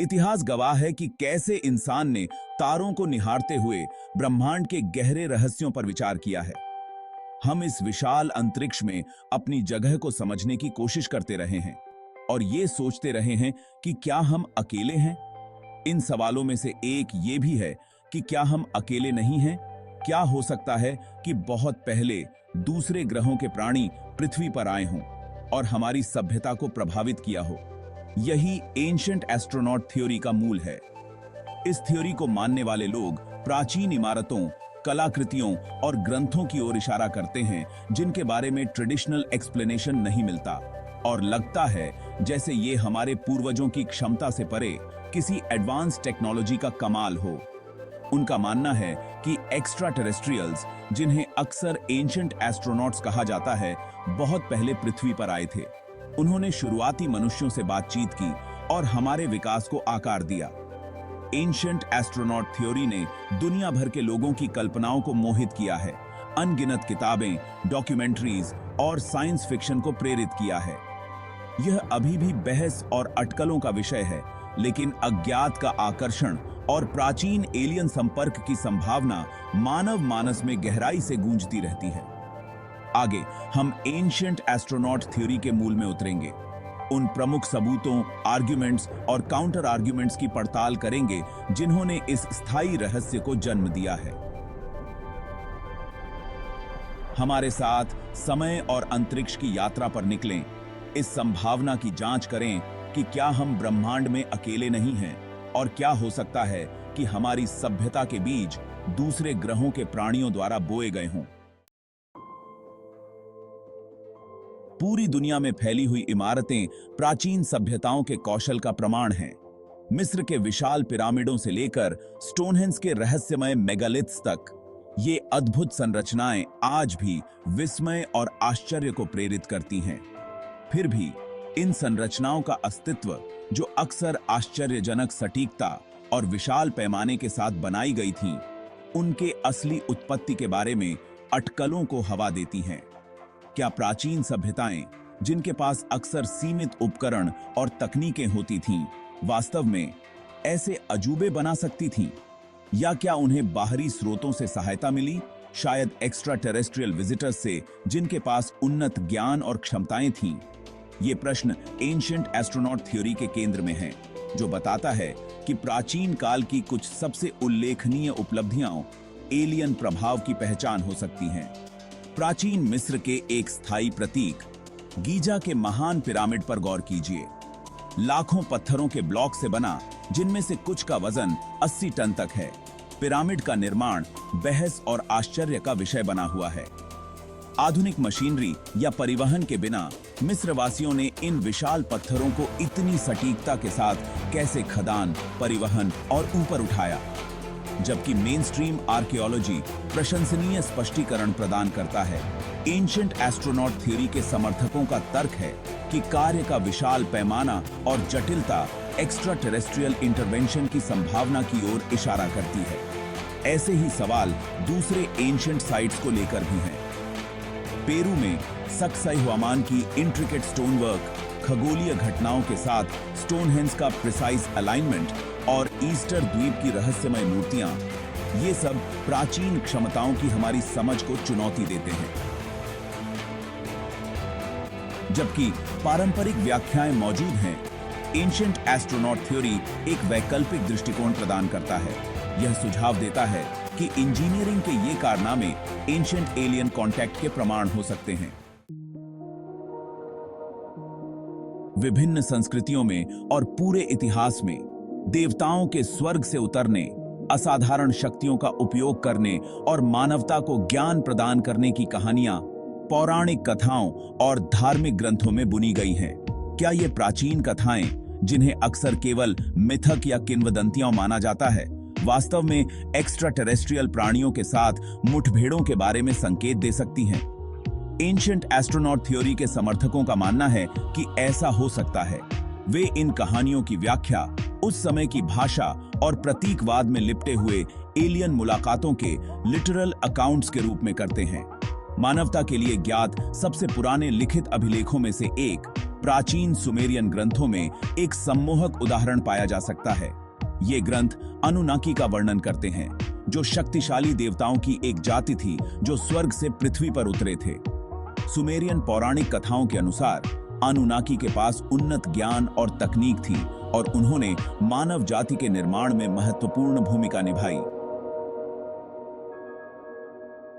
इतिहास गवाह है कि कैसे इंसान ने तारों को निहारते हुए ब्रह्मांड के गहरे रहस्यों पर विचार किया है। हम इस विशाल अंतरिक्ष में अपनी जगह को समझने की कोशिश करते रहे हैं और ये सोचते रहे हैं कि क्या हम अकेले हैं। इन सवालों में से एक ये भी है कि क्या हम अकेले नहीं हैं? क्या हो सकता है कि बहुत पहले दूसरे ग्रहों के प्राणी पृथ्वी पर आए हों और हमारी सभ्यता को प्रभावित किया हो? यही एंशिएंट एस्ट्रोनॉट थ्योरी का मूल है। इस थ्योरी को मानने वाले लोग प्राचीन इमारतों, कलाकृतियों और ग्रंथों की ओर इशारा करते हैं जिनके बारे में ट्रेडिशनल एक्सप्लेनेशन नहीं मिलता और लगता है जैसे ये हमारे पूर्वजों की क्षमता से परे किसी एडवांस टेक्नोलॉजी का कमाल हो। उनका मानना है कि एक्स्ट्रा टेरेस्ट्रियल्स, जिन्हें अक्सर एंशिएंट एस्ट्रोनॉट्स कहा जाता है, बहुत पहले पृथ्वी पर आए थे। उन्होंने शुरुआती मनुष्यों से बातचीत की और हमारे विकास को आकार दिया। एंशिएंट एस्ट्रोनॉट थ्योरी ने दुनिया भर के लोगों की कल्पनाओं को मोहित किया है। अनगिनत किताबें, डॉक्यूमेंट्रीज और साइंस फिक्शन को प्रेरित किया है। यह अभी भी बहस और अटकलों का विषय है, लेकिन अज्ञात का आकर्षण और प्राचीन एलियन संपर्क की संभावना मानव मानस में गहराई से गूंजती रहती है। आगे हम एंशिएंट एस्ट्रोनॉट थ्योरी के मूल में उतरेंगे। उन प्रमुख सबूतों, आर्ग्यूमेंट्स और काउंटर आर्ग्यूमेंट्स की पड़ताल करेंगे जिन्होंने इस स्थायी रहस्य को जन्म दिया है। हमारे साथ समय और अंतरिक्ष की यात्रा पर निकलें। इस संभावना की जांच करें कि क्या हम ब्रह्मांड में अकेले नहीं हैं और क्या हो सकता है कि हमारी सभ्यता के बीज दूसरे ग्रहों के प्राणियों द्वारा बोए गए हों। पूरी दुनिया में फैली हुई इमारतें प्राचीन सभ्यताओं के कौशल का प्रमाण हैं। मिस्र के विशाल पिरामिडों से लेकर स्टोनहेंज के रहस्यमय मेगालिथ्स तक, ये अद्भुत संरचनाएं आज भी विस्मय और आश्चर्य को प्रेरित करती हैं। फिर भी इन संरचनाओं का अस्तित्व, जो अक्सर आश्चर्यजनक सटीकता और विशाल पैमाने के साथ बनाई गई थीं, उनके असली उत्पत्ति के बारे में अटकलों को हवा देती हैं। क्या प्राचीन सभ्यताएं, जिनके पास अक्सर सीमित उपकरण और तकनीकें होती थीं, वास्तव में ऐसे अजूबे बना सकती थीं? या क्या उन्हें बाहरी स्रोतों से सहायता मिली, शायद एक्स्ट्रा टेरेस्ट्रियल विजिटर्स से, जिनके पास उन्नत ज्ञान और क्षमताएं थीं? ये प्रश्न एंशिएंट एस्ट्रोनॉट थ्योरी के केंद्र में है, जो बताता है कि प्राचीन काल की कुछ सबसे उल्लेखनीय उपलब्धियां एलियन प्रभाव की पहचान हो सकती हैं। प्राचीन मिस्र के एक स्थायी प्रतीक गीजा के महान पिरामिड पर गौर कीजिए। लाखों पत्थरों के ब्लॉक से बना, जिनमें से कुछ का वजन 80 टन तक है। पिरामिड का निर्माण बहस और आश्चर्य का विषय बना हुआ है। आधुनिक मशीनरी या परिवहन के बिना मिस्रवासियों ने इन विशाल पत्थरों को इतनी सटीकता के साथ कैसे खदान, परिवहन और ऊपर उठाया? जबकि मेन स्ट्रीम आर्कियोलॉजी प्रशंसनीय स्पष्टीकरण प्रदान करता है, एंशिएंट एस्ट्रोनॉट थ्योरी के समर्थकों का तर्क है कि कार्य का विशाल पैमाना और जटिलता एक्स्ट्रा टेरेस्ट्रियल इंटरवेंशन की संभावना की ओर इशारा करती है। ऐसे ही सवाल दूसरे एंशिएंट साइट्स को लेकर भी हैं। पेरू में सक्साईहुआमान की इंट्रिकेट स्टोनवर्क, खगोलीय घटनाओं के साथ स्टोनहेंज का प्रिसाइज अलाइनमेंट और ईस्टर द्वीप की रहस्यमय मूर्तियां, ये सब प्राचीन क्षमताओं की हमारी समझ को चुनौती देते हैं। जबकि पारंपरिक व्याख्याएं मौजूद हैं, एंशिएंट एस्ट्रोनॉट थ्योरी एक वैकल्पिक दृष्टिकोण प्रदान करता है। यह सुझाव देता है कि इंजीनियरिंग के ये कारनामे एंशिएंट एलियन कांटेक्ट के प्रमाण हो सकते हैं। विभिन्न संस्कृतियों में और पूरे इतिहास में देवताओं के स्वर्ग से उतरने, असाधारण शक्तियों का उपयोग करने और मानवता को ज्ञान प्रदान करने की कहानियां पौराणिक कथाओं और धार्मिक ग्रंथों में बुनी गई हैं। क्या ये प्राचीन कथाएं, जिन्हें अक्सर केवल मिथक या किंवदंतियां माना जाता है, वास्तव में एक्स्ट्रा टेरेस्ट्रियल प्राणियों के साथ मुठभेड़ों के बारे में संकेत दे सकती हैं? एंशिएंट एस्ट्रोनॉट थ्योरी के समर्थकों का मानना है कि ऐसा हो सकता है। वे इन कहानियों की व्याख्या उस समय की भाषा और प्रतीकवाद में लिपटे हुए एलियन मुलाकातों के लिटरल अकाउंट्स के रूप में करते हैं। मानवता के लिए ज्ञात सबसे पुराने लिखित अभिलेखों में से एक प्राचीन सुमेरियन ग्रंथों में एक सम्मोहक उदाहरण पाया जा सकता है। ये ग्रंथ अनुनाकी का वर्णन करते हैं, जो शक्तिशाली देवताओं की एक जाति थी जो स्वर्ग से पृथ्वी पर उतरे थे। सुमेरियन पौराणिक कथाओं के अनुसार अनुनाकी के पास उन्नत ज्ञान और तकनीक थी और उन्होंने मानव जाति के निर्माण में महत्वपूर्ण भूमिका निभाई।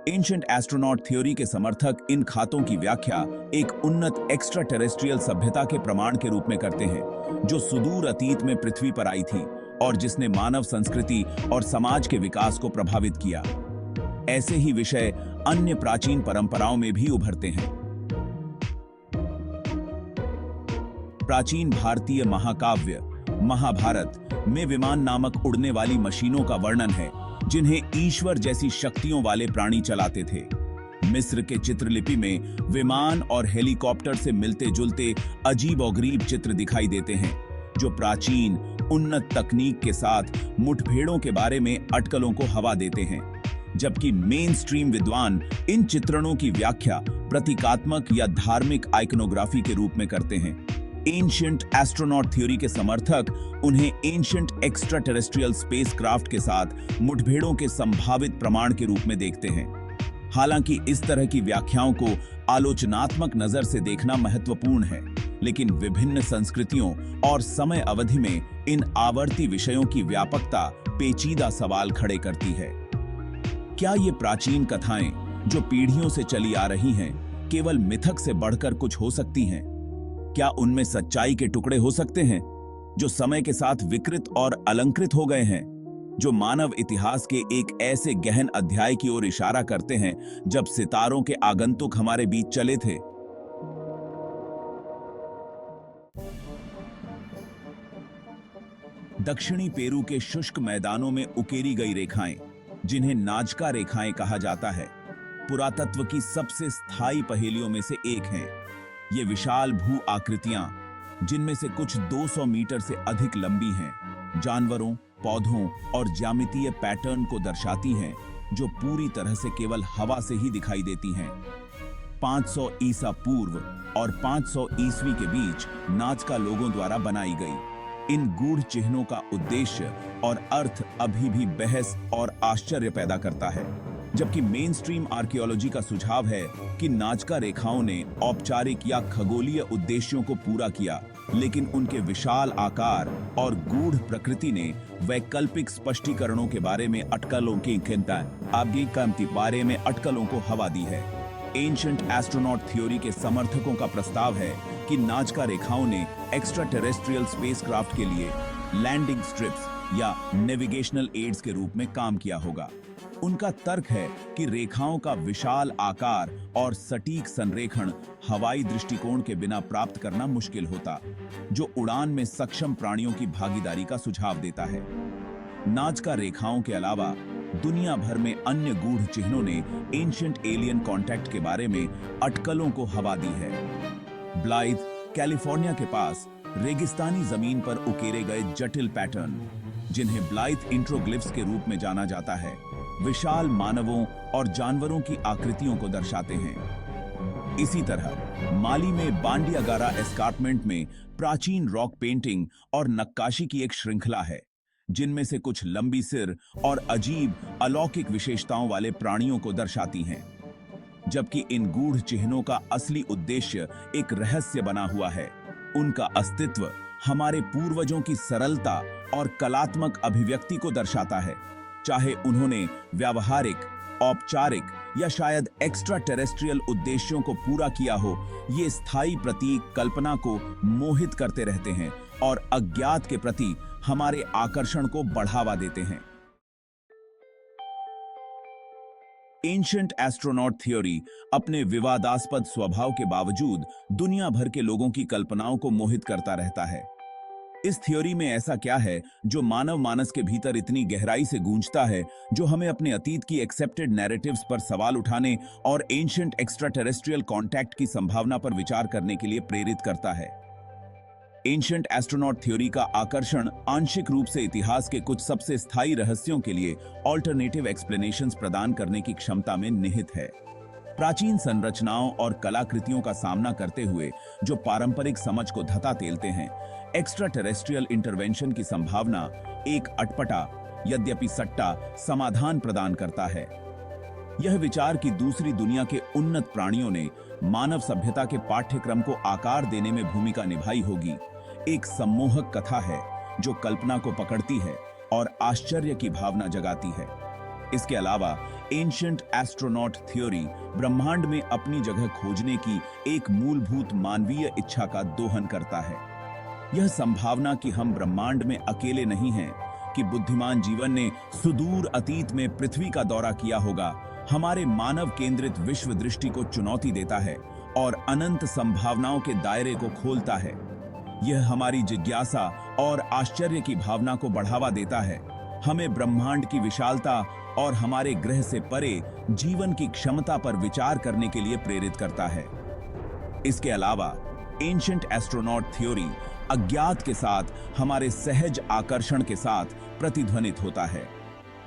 एंशिएंट एस्ट्रोनॉट थ्योरी के समर्थक इन खातों की व्याख्या एक उन्नत एक्स्ट्रा टेरेस्ट्रियल सभ्यता के प्रमाण के रूप में करते हैं, जो सुदूर अतीत में पृथ्वी पर आई थी और जिसने मानव संस्कृति और समाज के विकास को प्रभावित किया। ऐसे ही विषय अन्य प्राचीन परंपराओं में भी उभरते हैं। प्राचीन भारतीय महाकाव्य महाभारत में विमान नामक उड़ने वाली मशीनों का वर्णन है, जिन्हें ईश्वर जैसी शक्तियों वाले प्राणी चलाते थे। मिस्र के चित्रलिपि में विमान और हेलीकॉप्टर से मिलते जुलते अजीबोगरीब चित्र दिखाई देते हैं, जो प्राचीन उन्नत तकनीक के साथ मुठभेड़ों के बारे में अटकलों को हवा देते हैं। जबकि मेन स्ट्रीम विद्वान इन चित्रणों की व्याख्या प्रतीकात्मक या धार्मिक आइकनोग्राफी के रूप में करते हैं। एंशिएंट एस्ट्रोनॉट थ्योरी के समर्थक उन्हें एंशिएंट एक्स्ट्रा टेरेस्ट्रियल स्पेसक्राफ्ट के साथ मुठभेड़ों के संभावित प्रमाण के रूप में देखते हैं। हालांकि इस तरह की व्याख्याओं को आलोचनात्मक नजर से देखना महत्वपूर्ण है, लेकिन विभिन्न संस्कृतियों और समय अवधि में इन आवर्ती विषयों की व्यापकता पेचीदा सवाल खड़े करती है। क्या ये प्राचीन कथाएं, जो पीढ़ियों से चली आ रही हैं, केवल मिथक से बढ़कर कुछ हो सकती हैं? क्या उनमें सच्चाई के टुकड़े हो सकते हैं, जो समय के साथ विकृत और अलंकृत हो गए हैं, जो मानव इतिहास के एक ऐसे गहन अध्याय की ओर इशारा करते हैं जब सितारों के आगंतुक हमारे बीच चले थे? दक्षिणी पेरू के शुष्क मैदानों में उकेरी गई रेखाएं, जिन्हें नाजका रेखाएं कहा जाता है, पुरातत्व की सबसे स्थायी पहेलियों में से एक हैं। ये विशाल भू आकृतियां, जिनमें से कुछ 200 मीटर से अधिक लंबी हैं, जानवरों, पौधों और ज्यामितीय पैटर्न को दर्शाती हैं, जो पूरी तरह से केवल हवा से ही दिखाई देती हैं। 500 ईसा पूर्व और 500 ईस्वी के बीच नाजका लोगों द्वारा बनाई गई इन गूढ़ चिन्हों का उद्देश्य और अर्थ अभी भी बहस और आश्चर्य पैदा करता है। जबकि मेन स्ट्रीम आर्कियोलॉजी का सुझाव है कि नाजका रेखाओं ने औपचारिक या खगोलीय उद्देश्यों को पूरा किया, लेकिन उनके विशाल आकार और गूढ़ प्रकृति ने वैकल्पिक स्पष्टीकरणों के बारे में अटकलों को हवा दी है। एंशिएंट एस्ट्रोनॉट थ्योरी के समर्थकों का प्रस्ताव है कि नाजका रेखाओं ने एक्स्ट्रा टेरेस्ट्रियल स्पेसक्राफ्ट के लिए लैंडिंग स्ट्रिप्स या नेविगेशनल एड्स के रूप में काम किया होगा। उनका तर्क है कि रेखाओं का विशाल आकार और सटीक संरेखण हवाई दृष्टिकोण के बिना प्राप्त करना मुश्किल होता, जो उड़ान में सक्षम प्राणियों की भागीदारी का सुझाव देता है। नाजका रेखाओं के अलावा दुनिया भर में अन्य गूढ़ चिन्हों ने एंशिएंट एलियन कांटेक्ट के बारे में अटकलों को हवा दी है। ब्लाइथ, कैलिफोर्निया के पास रेगिस्तानी जमीन पर उकेरे गए जटिल पैटर्न, जिन्हें ब्लाइथ इंट्रोग्लिफ्स के रूप में जाना जाता है, विशाल मानवों और जानवरों की आकृतियों को दर्शाते हैं। इसी तरह माली में बांडियागारा एस्कार्पमेंट में प्राचीन रॉक पेंटिंग और नक्काशी की एक श्रृंखला है, जिनमें से कुछ लंबी सिर और अजीब अलौकिक विशेषताओं वाले प्राणियों को दर्शाती हैं। जबकि इन गूढ़ चिन्हों का असली उद्देश्य एक रहस्य बना हुआ है। उनका अस्तित्व हमारे पूर्वजों की सरलता और कलात्मक अभिव्यक्ति को दर्शाता है, चाहे उन्होंने व्यावहारिक, औपचारिक या शायद एक्स्ट्रा टेरेस्ट्रियल उद्देश्यों को पूरा किया हो। ये स्थायी प्रतीक कल्पना को मोहित करते रहते हैं और अज्ञात के प्रति हमारे आकर्षण को बढ़ावा देते हैं। एंशिएंट एस्ट्रोनॉट थ्योरी अपने विवादास्पद स्वभाव के बावजूद दुनिया भर के लोगों की कल्पनाओं को मोहित करता रहता है। इस थ्योरी में ऐसा क्या है जो मानव मानस के भीतर इतनी गहराई से गूंजता है, जो हमें अपने अतीत की एक्सेप्टेड नैरेटिव्स पर सवाल उठाने और एंशिएंट एक्स्ट्रा टेरेस्ट्रियल कांटेक्ट की संभावना पर विचार करने के लिए प्रेरित करता है? एंशिएंट एस्ट्रोनॉट थ्योरी का आकर्षण आंशिक रूप से इतिहास के कुछ सबसे स्थायी रहस्यों के लिए ऑल्टरनेटिव एक्सप्लेनेशंस प्रदान करने की क्षमता में निहित है। प्राचीन संरचनाओं और कलाकृतियों का सामना करते हुए जो पारंपरिक समझ को धता तेलते हैं, एक्स्ट्रा टेरेस्ट्रियल इंटरवेंशन की संभावना एक अटपटा, यद्यपि सट्टा समाधान प्रदान करता है। यह विचार कि दूसरी दुनिया के उन्नत प्राणियों ने मानव सभ्यता के पाठ्यक्रम को आकार देने में भूमिका निभाई होगी, एक सम्मोहक कथा है जो कल्पना को पकड़ती है और आश्चर्य की भावना जगाती है। इसके अलावा एंशिएंट एस्ट्रोनॉट थ्योरी ब्रह्मांड में अपनी जगह खोजने की एक मूलभूत मानवीय इच्छा का दोहन करता है। यह संभावना कि हम ब्रह्मांड में अकेले नहीं हैं, कि बुद्धिमान जीवन ने सुदूर अतीत में पृथ्वी का दौरा किया होगा, हमारे मानव केंद्रित विश्व दृष्टि को चुनौती देता है और अनंत संभावनाओं के दायरे को खोलता है। यह हमारी जिज्ञासा और आश्चर्य की भावना को बढ़ावा देता है, हमें ब्रह्मांड की विशालता और हमारे ग्रह से परे जीवन की क्षमता पर विचार करने के लिए प्रेरित करता है। इसके अलावा एंशिएंट एस्ट्रोनॉट थ्योरी अज्ञात के साथ हमारे सहज आकर्षण के साथ प्रतिध्वनित होता है।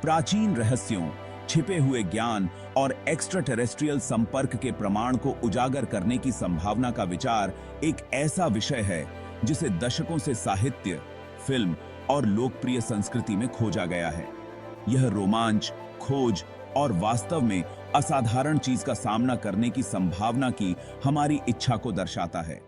प्राचीन रहस्यों, छिपे हुए ज्ञान और एक्स्ट्रा टेरेस्ट्रियल संपर्क के प्रमाण को उजागर करने की संभावना का विचार एक ऐसा विषय है जिसे दशकों से साहित्य, फिल्म और लोकप्रिय संस्कृति में खोजा गया है। यह रोमांच, खोज और वास्तव में असाधारण चीज का सामना करने की संभावना की हमारी इच्छा को दर्शाता है।